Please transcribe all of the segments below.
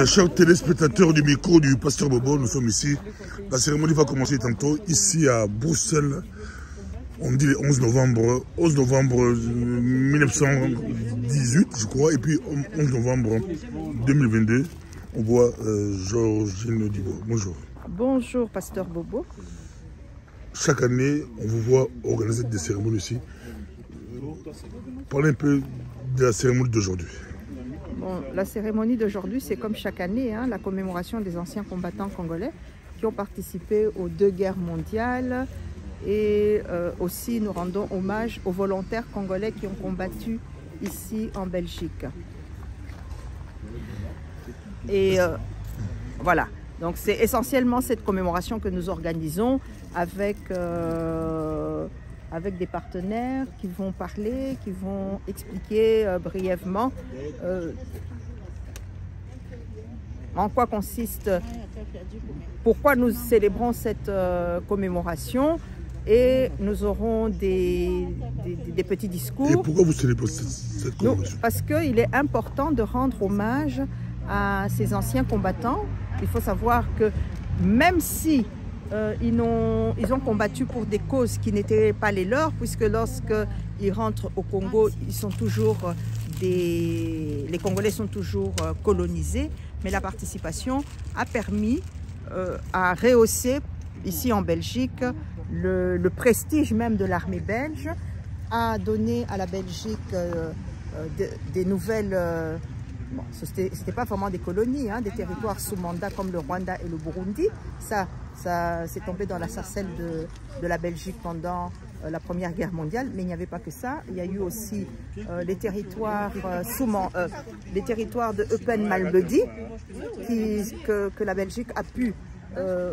Chers téléspectateurs du micro du Pasteur Bobo, nous sommes ici. La cérémonie va commencer tantôt ici à Bruxelles. On dit le 11 novembre 1918, je crois, et puis 11 novembre 2022, on voit Georgine Dubois. Bonjour. Bonjour, Pasteur Bobo. Chaque année, on vous voit organiser des cérémonies ici. Parlez un peu de la cérémonie d'aujourd'hui. Bon, la cérémonie d'aujourd'hui, c'est comme chaque année, hein, la commémoration des anciens combattants congolais qui ont participé aux 2 guerres mondiales. Et aussi, nous rendons hommage aux volontaires congolais qui ont combattu ici en Belgique. Et voilà. Donc, c'est essentiellement cette commémoration que nous organisons avec des partenaires qui vont parler, qui vont expliquer brièvement en quoi consiste, pourquoi nous célébrons cette commémoration. Et nous aurons des petits discours. Et pourquoi vous célébrez cette commémoration? Parce qu'il est important de rendre hommage à ces anciens combattants. Il faut savoir que même si ils ont combattu pour des causes qui n'étaient pas les leurs, puisque lorsqu'ils rentrent au Congo, les Congolais sont toujours colonisés, mais la participation a permis à rehausser ici en Belgique le prestige même de l'armée belge, a donné à la Belgique des nouvelles, bon, ce n'était pas vraiment des colonies, hein, des territoires sous mandat comme le Rwanda et le Burundi. Ça s'est tombé dans la sarcelle de la Belgique pendant la Première Guerre mondiale, mais il n'y avait pas que ça. Il y a eu aussi les territoires les territoires de Eupen-Malmedy que la Belgique a pu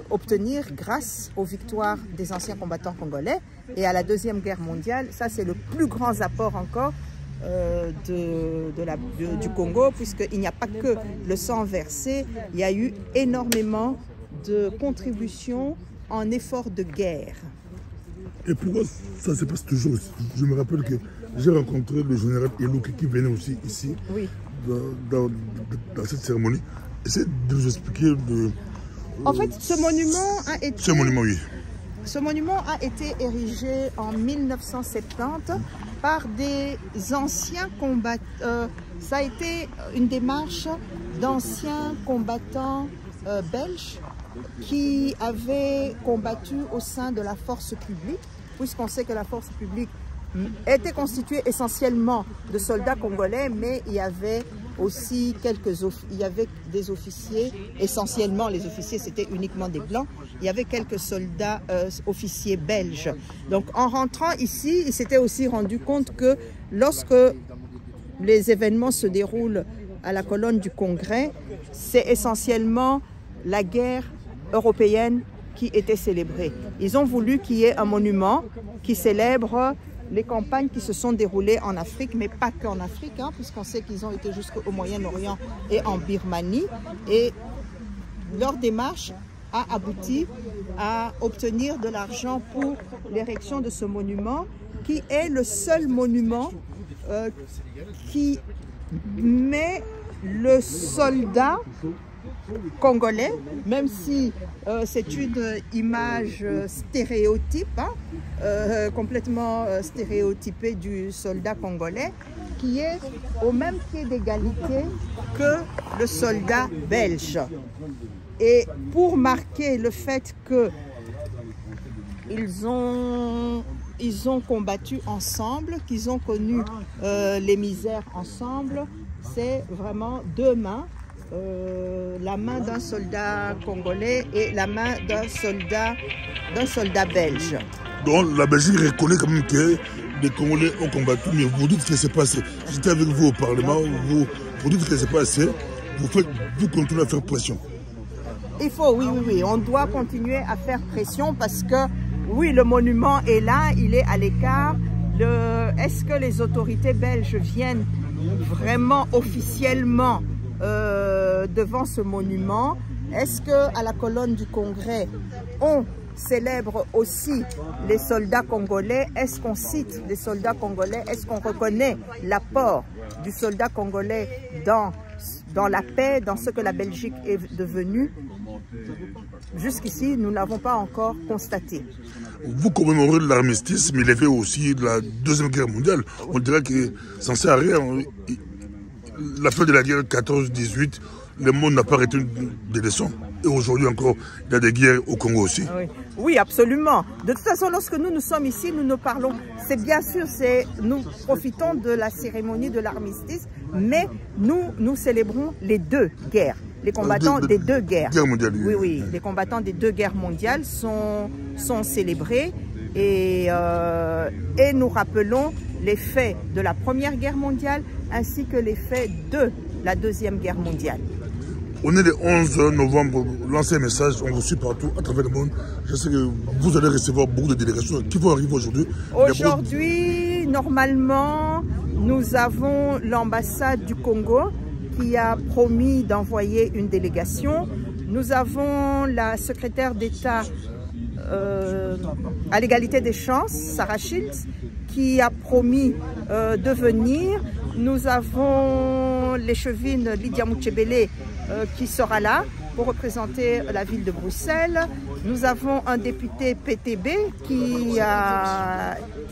obtenir grâce aux victoires des anciens combattants congolais. Et à la Deuxième Guerre mondiale, ça c'est le plus grand apport encore du Congo, puisqu'il n'y a pas que le sang versé, il y a eu énormément de contributions en efforts de guerre. Et pourquoi ça se passe toujours? Je me rappelle que j'ai rencontré le général Elouki qui venait aussi ici, oui, dans cette cérémonie. Essayez de nous expliquer en fait, ce monument a été... oui. Ce monument a été érigé en 1970 par des anciens combattants. Ça a été une démarche d'anciens combattants belges qui avaient combattu au sein de la force publique, puisqu'on sait que la force publique était constituée essentiellement de soldats congolais, mais il y avait aussi des officiers, essentiellement les officiers c'était uniquement des blancs, il y avait quelques soldats officiers belges. Donc en rentrant ici, il s'était aussi rendu compte que lorsque les événements se déroulent à la colonne du Congrès, c'est essentiellement la guerre européenne qui était célébrée. Ils ont voulu qu'il y ait un monument qui célèbre les campagnes qui se sont déroulées en Afrique, mais pas qu'en Afrique, hein, puisqu'on sait qu'ils ont été jusqu'au Moyen-Orient et en Birmanie. Et leur démarche a abouti à obtenir de l'argent pour l'érection de ce monument, qui est le seul monument qui met le soldat congolais, même si c'est une image stéréotype, hein, complètement stéréotypée du soldat congolais, qui est au même pied d'égalité que le soldat belge. Et pour marquer le fait qu'ils ont combattu ensemble, qu'ils ont connu les misères ensemble, c'est vraiment 2 mains. La main d'un soldat congolais et la main d'un soldat belge. Donc la Belgique reconnaît quand même que les Congolais ont combattu, mais vous dites que c'est pas assez. J'étais avec vous au Parlement, vous dites que c'est pas assez, vous continuez à faire pression. Il faut, oui, on doit continuer à faire pression parce que, oui, le monument est là, il est à l'écart. Est-ce que les autorités belges viennent vraiment officiellement devant ce monument? Est-ce qu'à la colonne du Congrès, on célèbre aussi les soldats congolais? Est-ce qu'on cite les soldats congolais? Est-ce qu'on reconnaît l'apport du soldat congolais dans dans la paix, dans ce que la Belgique est devenue. Jusqu'ici, nous n'avons pas encore constaté. Vous commémorez l'armistice, mais il y avait aussi la Deuxième Guerre mondiale. On dirait que ça ne sert à rien. La fin de la guerre 14-18, le monde n'a pas arrêté des leçons. Et aujourd'hui encore, il y a des guerres au Congo aussi. Oui, oui, absolument. De toute façon, lorsque nous sommes ici, nous parlons, c'est bien sûr, nous profitons de la cérémonie de l'armistice, mais nous célébrons les deux guerres. Les combattants des deux guerres. Oui, oui, les combattants des deux guerres mondiales sont célébrés et nous rappelons les faits de la Première Guerre mondiale ainsi que les faits de la Deuxième Guerre mondiale. On est le 11 novembre, lancez un message, on vous suit partout à travers le monde. Je sais que vous allez recevoir beaucoup de délégations qui vont arriver aujourd'hui. Aujourd'hui, normalement, nous avons l'ambassade du Congo qui a promis d'envoyer une délégation. Nous avons la secrétaire d'État à l'égalité des chances, Sarah Shields, qui a promis de venir. Nous avons l'échevine Lydia Mouchebele qui sera là pour représenter la ville de Bruxelles. Nous avons un député PTB qui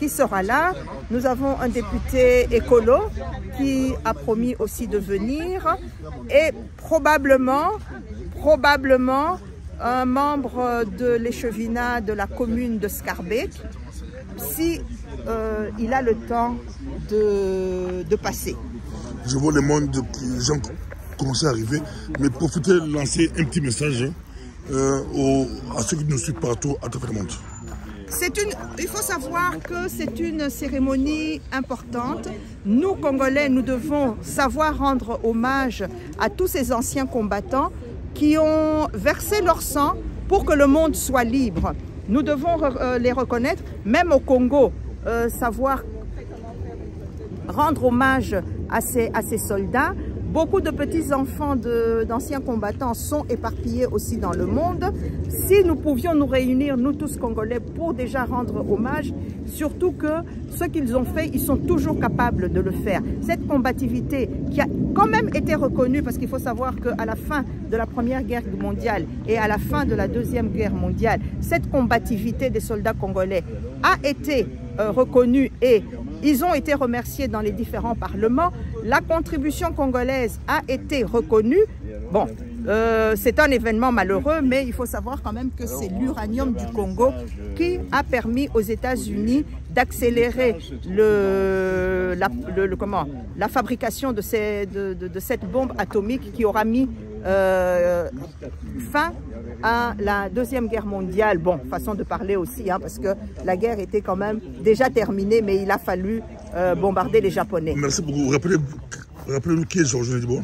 sera là. Nous avons un député écolo qui a promis aussi de venir. Et probablement un membre de l'échevinat de la commune de Schaerbeek, si il a le temps de passer. Je vois les gens commencer à arriver, mais profitez de lancer un petit message à ceux qui nous suivent partout à travers le monde. Il faut savoir que c'est une cérémonie importante. Nous, Congolais, nous devons savoir rendre hommage à tous ces anciens combattants qui ont versé leur sang pour que le monde soit libre. Nous devons les reconnaître, même au Congo, savoir rendre hommage à ces soldats. Beaucoup de petits-enfants d'anciens combattants sont éparpillés aussi dans le monde. Si nous pouvions nous réunir, nous tous Congolais, pour déjà rendre hommage, surtout que ce qu'ils ont fait, ils sont toujours capables de le faire. Cette combativité qui a quand même été reconnue, parce qu'il faut savoir qu'à la fin de la Première Guerre mondiale et à la fin de la Deuxième Guerre mondiale, cette combativité des soldats congolais a été reconnue et ils ont été remerciés dans les différents parlements. La contribution congolaise a été reconnue. Bon, c'est un événement malheureux, mais il faut savoir quand même que c'est l'uranium du Congo qui a permis aux États-Unis d'accélérer la fabrication de cette bombe atomique qui aura mis fin à la Deuxième Guerre mondiale. Bon, façon de parler aussi, hein, parce que la guerre était quand même déjà terminée, mais il a fallu bombarder les Japonais. Merci beaucoup. Rappelez-nous qui est Georgine Dibois.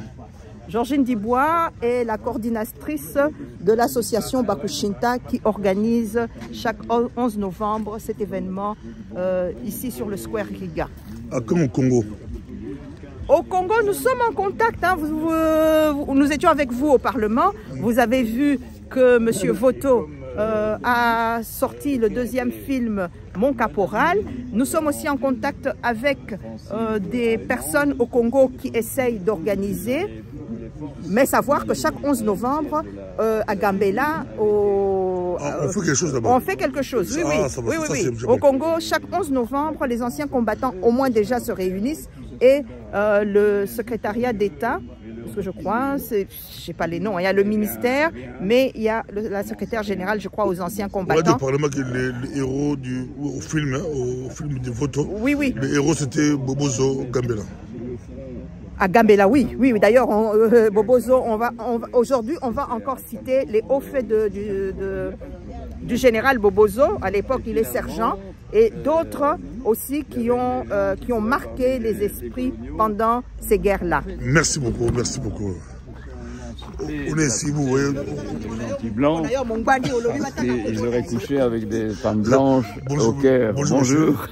Georgine Dibois est la coordinatrice de l'association Bakushinta qui organise chaque 11 novembre cet événement ici sur le Square Riga. À quand au Congo? Au Congo, nous sommes en contact. Hein. Nous étions avec vous au Parlement. Vous avez vu que M. Voto a sorti le deuxième film Mon Caporal. Nous sommes aussi en contact avec des personnes au Congo qui essayent d'organiser. Mais savoir que chaque 11 novembre, à Gambela, on fait quelque chose là-bas. On fait quelque chose, oui, oui. Au Congo, chaque 11 novembre, les anciens combattants au moins déjà se réunissent et le secrétariat d'État, parce que je crois, je ne sais pas les noms, il y a le ministère, mais il y a la secrétaire générale, je crois, aux anciens combattants. On a dit au Parlement que les héros au film de Voto, oui, oui. Le héros c'était Bobozo Gambela. À Gambela, oui. D'ailleurs, Bobozo, aujourd'hui, on va encore citer les hauts faits du général Bobozo. À l'époque, il est sergent. Et d'autres aussi qui ont marqué les esprits pendant ces guerres-là. Merci beaucoup, merci beaucoup. On est ici, vous voyez. Petit blanc. Ils auraient couché avec des femmes blanches au Caire. Bonjour.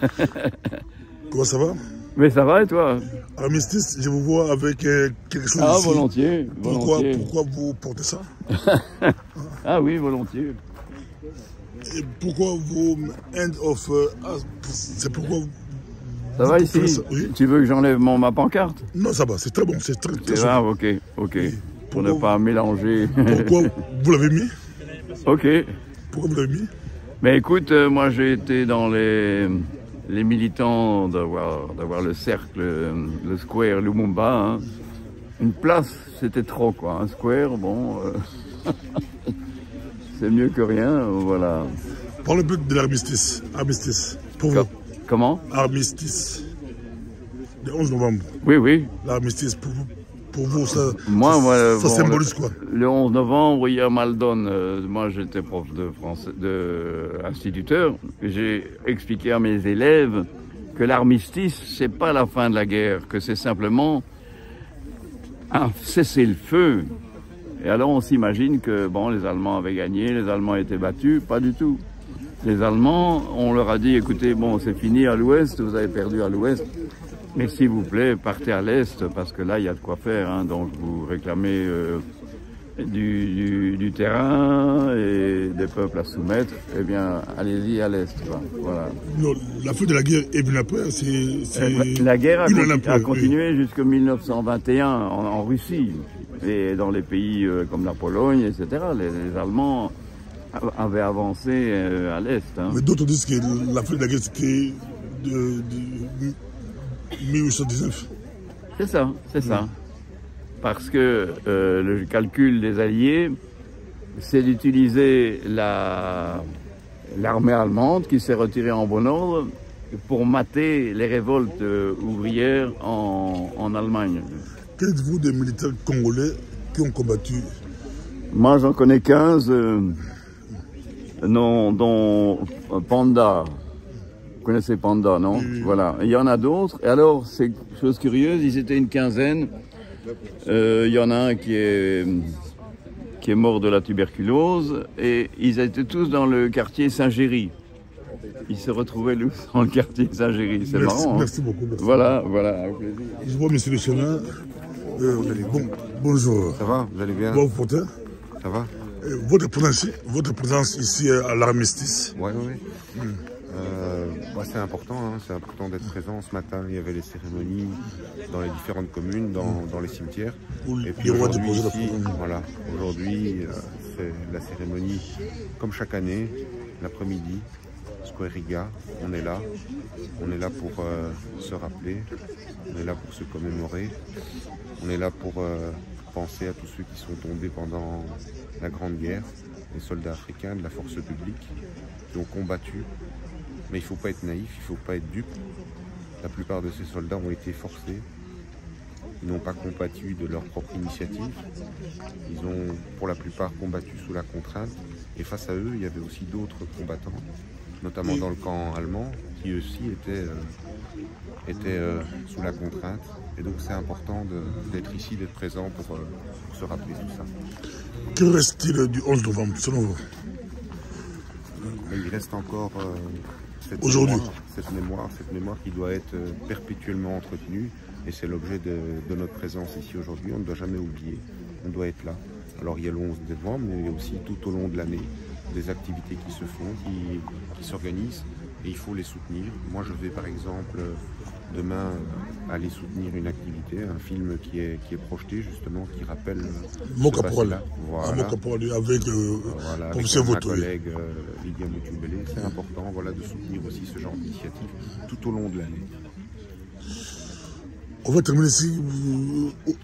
Comment ça va? Mais ça va et toi? Armistice, je vous vois avec quelque chose ici. Volontiers. Pourquoi vous portez ça? Ah oui, volontiers. Et pourquoi vous c'est pourquoi Ça va ici? Oui. Tu veux que j'enlève ma pancarte? Non, ça va, c'est très bon, c'est très C'est ça, ok. Oui. Pour ne pas mélanger. Pourquoi vous l'avez mis? Ok. Pourquoi vous l'avez mis? Mais écoute, moi j'ai été dans les militants d'avoir le cercle, le square Lumumba. Hein. Une place, c'était trop quoi. Un square, bon, c'est mieux que rien, voilà. Parle un peu de l'armistice. Armistice, pour vous. Comment? Armistice. Le 11 novembre. Oui. L'armistice, pour vous, ça, ça symbolise quoi? Le 11 novembre, hier Maldon, moi j'étais prof de français, instituteur, j'ai expliqué à mes élèves que l'armistice, c'est pas la fin de la guerre, que c'est simplement un cessez-le-feu. Et alors on s'imagine que bon, les Allemands avaient gagné, les Allemands étaient battus, pas du tout. Les Allemands, on leur a dit, écoutez, bon, c'est fini à l'ouest, vous avez perdu à l'ouest, mais s'il vous plaît, partez à l'est, parce que là, il y a de quoi faire. Hein, donc, vous réclamez du terrain et des peuples à soumettre, eh bien, allez-y à l'est. Voilà. Non, la fin de la guerre est venue après. La guerre a continué jusqu'en 1921 en Russie, et dans les pays comme la Pologne, etc. Les Allemands avait avancé à l'est. Hein. Mais d'autres disent que la fin de la guerre, c'était de 1819. C'est ça, c'est ça. Parce que le calcul des Alliés, c'est d'utiliser l'armée allemande qui s'est retirée en bon ordre pour mater les révoltes ouvrières en Allemagne. Qu'êtes-vous des militaires congolais qui ont combattu? Moi, j'en connais 15. Non, dont Panda. Vous connaissez Panda, non? Voilà. Il y en a d'autres. Et alors, c'est chose curieuse, ils étaient une quinzaine. Il y en a un qui est mort de la tuberculose. Et ils étaient tous dans le quartier Saint-Géry. Ils se retrouvaient dans le quartier Saint-Géry. C'est marrant. Merci beaucoup. Merci. Voilà, avec plaisir. Je vois monsieur le chemin. Bonjour. Ça va, vous allez bien? Bon, porteur. Ça va? Votre présence ici à l'armistice. Oui. C'est important, hein, c'est important d'être présent. Ce matin, il y avait les cérémonies dans les différentes communes, dans les cimetières. Et puis aujourd'hui, aujourd'hui, c'est la cérémonie, comme chaque année, l'après-midi, Square Riga. On est là pour se rappeler, on est là pour se commémorer, on est là pour penser à tous ceux qui sont tombés pendant la Grande Guerre, les soldats africains de la force publique qui ont combattu. Mais il ne faut pas être naïf, il ne faut pas être dupe. La plupart de ces soldats ont été forcés. Ils n'ont pas combattu de leur propre initiative. Ils ont pour la plupart combattu sous la contrainte. Et face à eux, il y avait aussi d'autres combattants, notamment dans le camp allemand, qui aussi étaient sous la contrainte. Et donc c'est important d'être ici, d'être présent pour se rappeler tout ça. Que reste-t-il du 11 novembre selon vous? Il reste encore cette mémoire qui doit être perpétuellement entretenue. Et c'est l'objet de notre présence ici aujourd'hui. On ne doit jamais oublier, on doit être là. Alors il y a le 11 novembre, mais il y a aussi tout au long de l'année des activités qui se font, qui s'organisent. Et il faut les soutenir. Moi je vais par exemple demain aller soutenir une activité, un film qui est projeté justement, qui rappelle Mocaporal. Voilà. Mocaporal avec ma collègue Lydia Moutioubélé. C'est important de soutenir aussi ce genre d'initiative tout au long de l'année. On va terminer ici.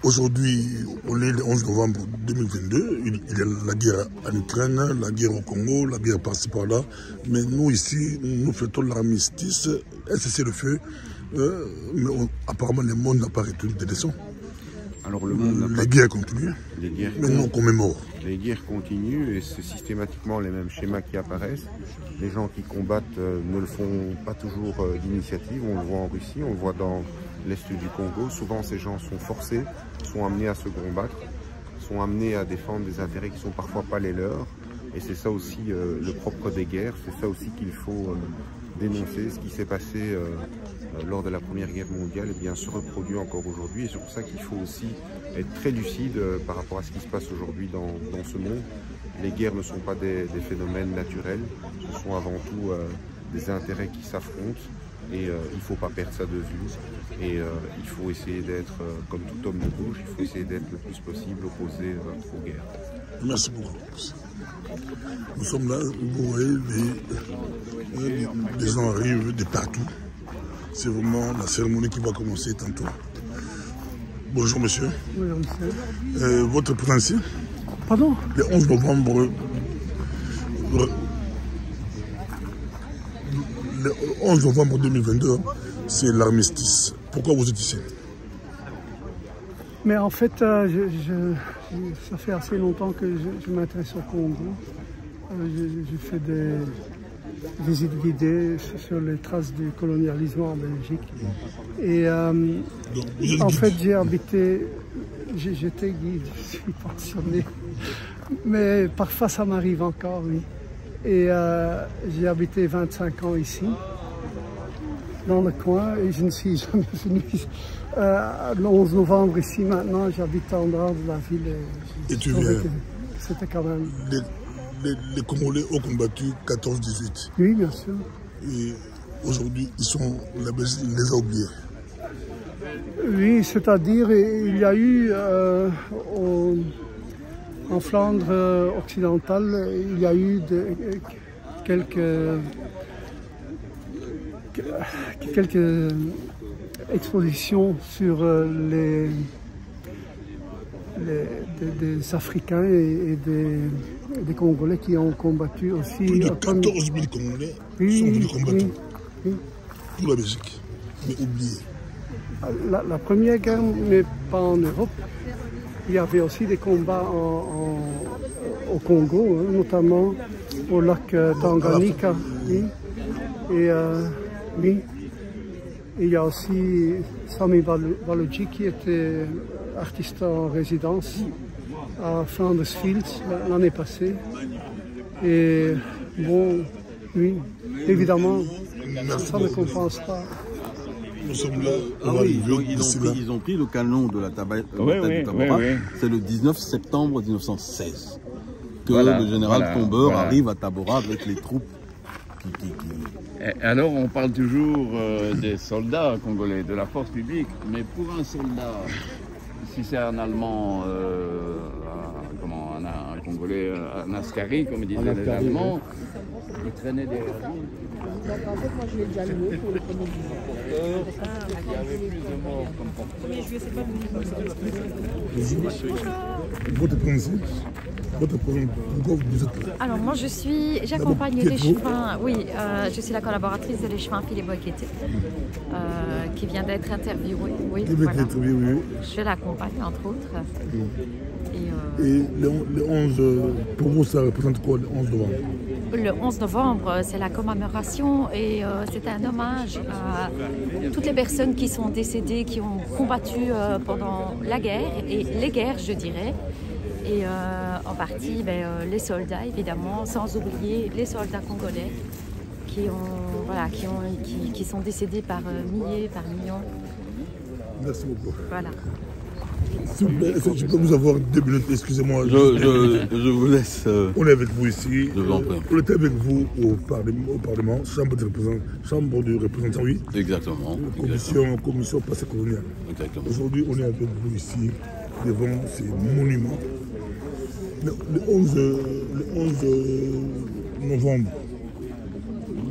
Aujourd'hui, on est le 11 novembre 2022. Il y a la guerre en Ukraine, la guerre au Congo, la guerre par-ci par-là. Mais nous, ici, nous fêtons l'armistice, un cessez-le-feu. Mais apparemment, le monde n'a pas retenu des leçons. Alors, le monde les guerres continuent. Mais nous, on commémore. Les guerres continuent et c'est systématiquement les mêmes schémas qui apparaissent. Les gens qui combattent ne le font pas toujours d'initiative. On le voit en Russie, on le voit dans l'Est du Congo. Souvent, ces gens sont forcés, sont amenés à se combattre, sont amenés à défendre des intérêts qui ne sont parfois pas les leurs. Et c'est ça aussi le propre des guerres, c'est ça aussi qu'il faut dénoncer. Ce qui s'est passé lors de la Première Guerre mondiale se reproduit encore aujourd'hui. Et c'est pour ça qu'il faut aussi être très lucide par rapport à ce qui se passe aujourd'hui dans ce monde. Les guerres ne sont pas des phénomènes naturels, ce sont avant tout des intérêts qui s'affrontent. Et il ne faut pas perdre ça de vue. Et il faut essayer d'être, comme tout homme de gauche, il faut essayer d'être le plus possible opposé aux guerres. Merci beaucoup. Nous sommes là, vous voyez, les gens arrivent de partout. C'est vraiment la cérémonie qui va commencer tantôt. Bonjour monsieur. Oui, monsieur. Votre prononcié? Pardon? Le 11 novembre. Le 11 novembre 2022, c'est l'armistice. Pourquoi vous êtes ici? Mais en fait, ça fait assez longtemps que je m'intéresse au Congo. Je fais des visites guidées sur les traces du colonialisme en Belgique. Et en fait, j'ai habité, j'étais guide, je suis pensionné. Mais parfois, ça m'arrive encore, oui. Et j'ai habité 25 ans ici, dans le coin, et je ne suis jamais venu. Le 11 novembre ici, maintenant, j'habite en dehors de la ville. Et tu viens? C'était quand même... Les Congolais ont combattu 14-18. Oui, bien sûr. Et aujourd'hui, la Belgique les a oubliés. Oui, c'est-à-dire, il y a eu en Flandre occidentale, il y a eu quelques expositions sur des Africains et des Congolais qui ont combattu aussi. Plus de 14 000 Congolais sont venus combattre pour la Belgique, mais oubliés. La première guerre, mais pas en Europe. Il y avait aussi des combats au Congo, hein, notamment au lac Tanganyika. Oui. Et oui. Il y a aussi Sami Balogi qui était artiste en résidence à Flanders Fields l'année passée. Et bon, oui, évidemment, ça ne compense pas. Nous sommes là. Ah oui, ils ont pris le canon de la Tabora. C'est le 19 septembre 1916 que le général Tombeur arrive à Tabora avec les troupes Alors on parle toujours des soldats congolais, de la force publique, mais pour un soldat, si c'est un Allemand, un Congolais, un Askari, comme disaient les Allemands, il traînait derrière lui. En fait, moi je l'ai déjà loué pour le premier Il y avait plus de morts comme Alors moi j'accompagne l'échevin, oui, je suis la collaboratrice de l'échevin Philippe Boqueté, qui vient d'être interviewé. Oui, voilà. Je l'accompagne entre autres. Et le 11, pour vous ça représente quoi le 11 novembre? Le 11 novembre, c'est la commémoration et c'est un hommage à toutes les personnes qui sont décédées, qui ont combattu pendant la guerre et les guerres, je dirais. Et en partie, les soldats, évidemment, sans oublier les soldats congolais qui sont décédés par milliers, par millions. Merci beaucoup. Voilà. S'il vous plaît, est-ce que je peux vous avoir 2 minutes? Excusez-moi. Je vous laisse. On est avec vous ici. Je vous en prie. On était avec vous au Parlement, chambre de représentants, oui. Exactement. Commission passée coloniale. Exactement. Aujourd'hui, on est avec vous ici, devant ces monuments. Le 11 novembre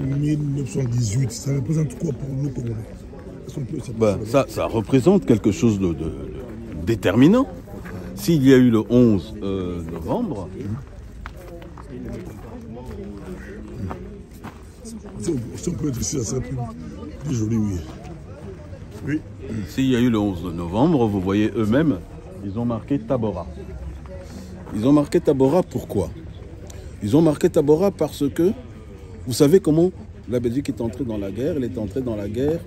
1918, ça représente quoi pour nous Congolais? Ça représente quelque chose de déterminant. S'il y a eu le 11 novembre... Si on peut être ici, ça serait plus joli, oui. Oui. S'il y a eu le 11 novembre, vous voyez eux-mêmes, ils ont marqué Tabora. Ils ont marqué Tabora pourquoi? Ils ont marqué Tabora parce que, vous savez comment la Belgique est entrée dans la guerre? Elle est entrée dans la guerre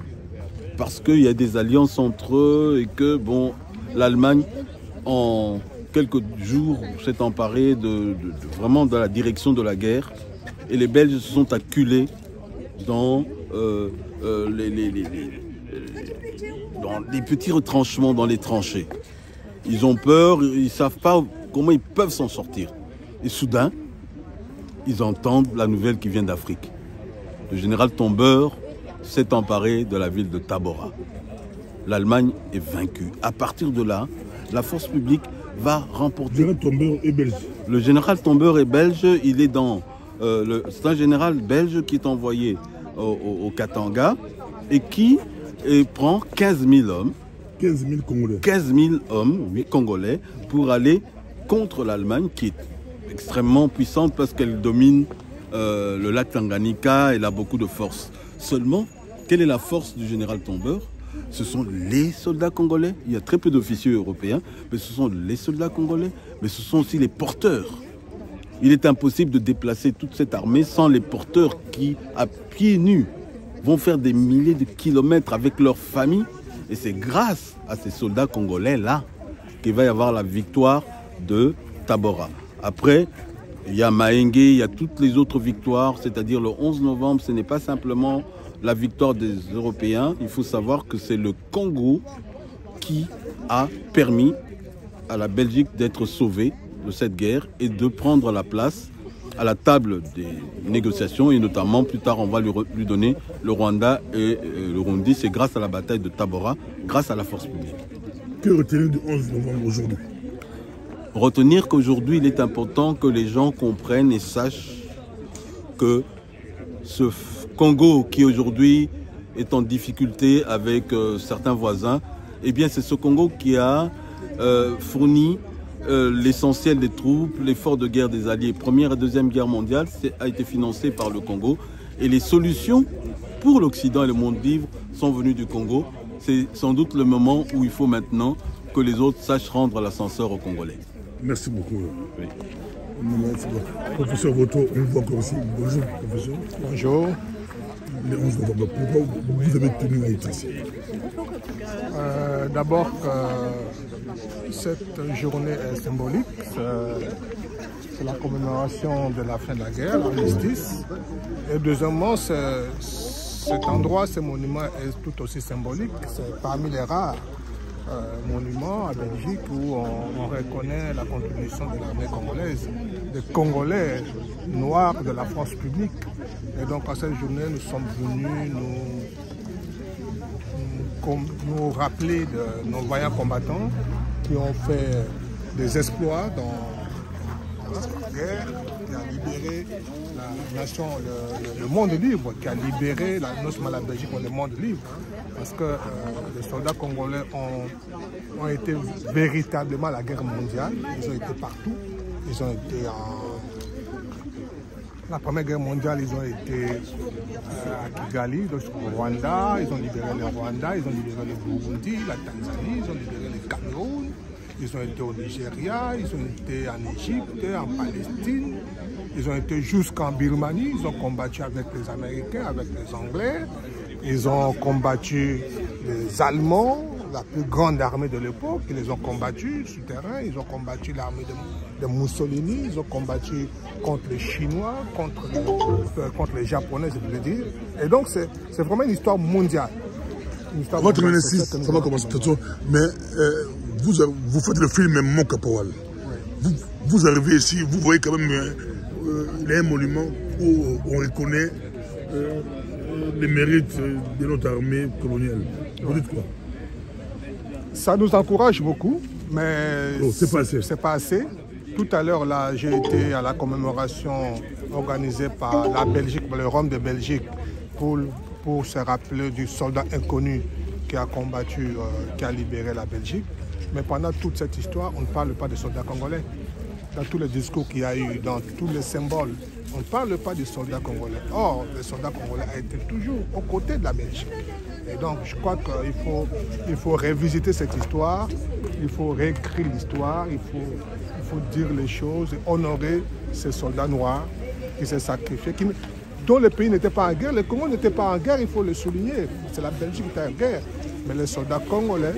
parce qu'il y a des alliances entre eux et que, bon, l'Allemagne, en quelques jours, s'est emparée vraiment de la direction de la guerre. Et les Belges se sont acculés dans les petits retranchements, dans les tranchées. Ils ont peur, ils ne savent pas comment ils peuvent s'en sortir. Et soudain, ils entendent la nouvelle qui vient d'Afrique. Le général Tombeur s'est emparé de la ville de Tabora. L'Allemagne est vaincue. À partir de là, la force publique va remporter. Le général Tombeur est belge. Le général Tombeur est belge. Il est dans... c'est un général belge qui est envoyé au Katanga et qui prend 15 000 hommes. 15 000 Congolais. 15 000 hommes, oui, congolais, pour aller contre l'Allemagne qui est extrêmement puissante parce qu'elle domine le lac Tanganyika, elle a beaucoup de force. Seulement, quelle est la force du général Tombeur? Ce sont les soldats congolais. Il y a très peu d'officiers européens, mais ce sont les soldats congolais, mais ce sont aussi les porteurs. Il est impossible de déplacer toute cette armée sans les porteurs qui, à pieds nus, vont faire des milliers de kilomètres avec leurs familles. Et c'est grâce à ces soldats congolais-là qu'il va y avoir la victoire de Tabora. Après, il y a Mahenge, il y a toutes les autres victoires, c'est-à-dire le 11 novembre, ce n'est pas simplement la victoire des Européens. Il faut savoir que c'est le Congo qui a permis à la Belgique d'être sauvée de cette guerre et de prendre la place à la table des négociations et notamment plus tard on va lui donner le Rwanda et le Burundi. C'est grâce à la bataille de Tabora, grâce à la force publique. Que retenir du 11 novembre aujourd'hui? Retenir qu'aujourd'hui il est important que les gens comprennent et sachent que ce Congo qui aujourd'hui est en difficulté avec certains voisins, eh bien c'est ce Congo qui a fourni l'essentiel des troupes, l'effort de guerre des Alliés, Première et Deuxième Guerre mondiale, a été financé par le Congo. Et les solutions pour l'Occident et le monde libre sont venues du Congo. C'est sans doute le moment où il faut maintenant que les autres sachent rendre l'ascenseur aux Congolais. Merci beaucoup. Oui. Professeur Voto, on voit encore aussi. Bonjour, professeur. Bonjour. Le 11 novembre, pourquoi vous avez tenu à être ici? D'abord, cette journée est symbolique. C'est la commémoration de la fin de la guerre, l'armistice. Et deuxièmement, cet endroit, ce monument est tout aussi symbolique. C'est parmi les rares monuments à Belgique où on reconnaît la contribution de l'armée congolaise, des Congolais noirs de la force publique. Et donc à cette journée, nous sommes venus nous rappeler de nos vaillants combattants qui ont fait des exploits dans la guerre, qui a libéré la nation, le monde libre, qui a libéré non seulement la Belgique, mais le monde libre. Parce que les soldats congolais ont été véritablement à la guerre mondiale. Ils ont été partout. Ils ont été la Première Guerre mondiale, ils ont été à Kigali, au Rwanda, ils ont libéré le Rwanda, ils ont libéré le Burundi, la Tanzanie, ils ont libéré le Cameroun, ils ont été au Nigeria, ils ont été en Égypte, en Palestine, ils ont été jusqu'en Birmanie, ils ont combattu avec les Américains, avec les Anglais, ils ont combattu les Allemands, la plus grande armée de l'époque, ils les ont combattus sur terrain, ils ont combattu l'armée de Mussolini, ils ont combattu contre les Chinois, contre les Japonais, je voulais dire. Et donc c'est vraiment une histoire mondiale. Votre ministre, ça va commencer tout mais vous faites le film Mon Caporal. Oui. Vous arrivez ici, vous voyez quand même un monument où on reconnaît les mérites de notre armée coloniale. Vous dites quoi? Ça nous encourage beaucoup, mais c'est pas assez. C'est pas assez. Tout à l'heure, là, j'ai été à la commémoration organisée par la Belgique, le Rhum de Belgique, pour se rappeler du soldat inconnu qui a combattu, qui a libéré la Belgique. Mais pendant toute cette histoire, on ne parle pas des soldats congolais. Dans tous les discours qu'il y a eu, dans tous les symboles, on ne parle pas des soldats congolais. Or, les soldats congolais étaient toujours aux côtés de la Belgique. Et donc, je crois qu'il faut revisiter cette histoire, il faut réécrire l'histoire, il faut dire les choses et honorer ces soldats noirs qui s'est sacrifiés, dont le pays n'était pas en guerre. Le Congo n'était pas en guerre, il faut le souligner. C'est la Belgique qui était en guerre. Mais les soldats congolais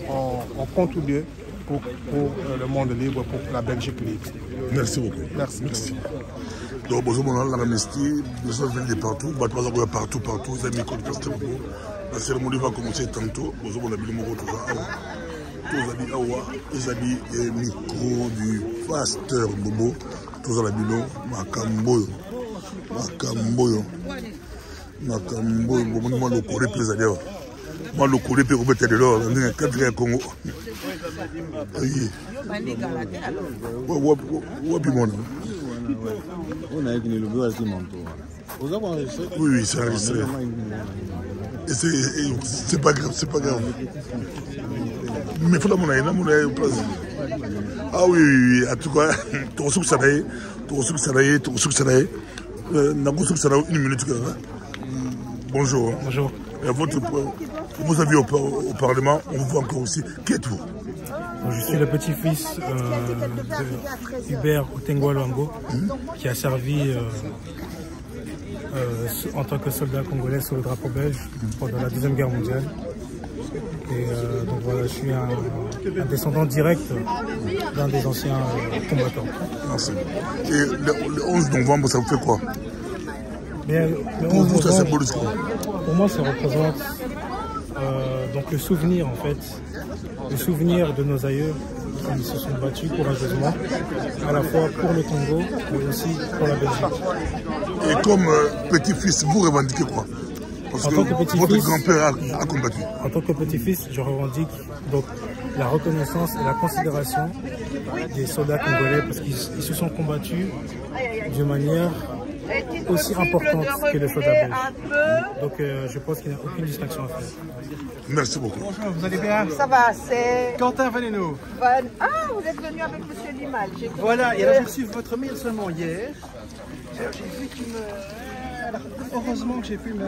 ont contribué pour le monde libre, pour la Belgique libre. Merci beaucoup. Merci. Donc, bonjour, on a l'amnistie, nous sommes venus de partout, partout, les amis, la cérémonie va commencer tantôt. Bonjour, on a mis le mot les amis et micro du pasteur Bobo, tous à la bino, Makamboyo. Moi, le Corée peut aller. Moi, le Corée peut remettre de l'or. On est un quatrième Congo. Oui. Oui, c'est enregistré. C'est pas grave, c'est pas grave. Mais il faut la monnaie, ah oui, en tout cas, une minute. Bonjour. Bonjour. Vos avis au Parlement, on vous voit encore aussi. Qui êtes-vous? Je suis le petit-fils Hubert Otengwa Luango, qui a servi en tant que soldat congolais sous le drapeau belge pendant la Deuxième Guerre mondiale. Et donc voilà, je suis un descendant direct d'un des anciens combattants. Merci. Et le 11 novembre, ça vous fait quoi? Pour vous, ça symbolise quoi? Pour moi, ça représente donc le souvenir, en fait, le souvenir de nos aïeux qui se sont battus courageusement, à la fois pour le Congo, mais aussi pour la Belgique. Et comme petit-fils, vous revendiquez quoi? Parce que votre grand-père a combattu. En tant que petit-fils, je revendique donc la reconnaissance et la considération des soldats congolais parce qu'ils se sont combattus d'une manière aussi importante que les soldats belges. Donc je pense qu'il n'y a aucune distinction à faire. Merci beaucoup. Bonjour, vous allez bien? Ça va, c'est... Quentin Valéno. Ah, vous êtes venu avec M. Limal. Voilà, et alors j'ai reçu votre mail seulement hier. J'ai vu qu'il me... Heureusement que j'ai pu me...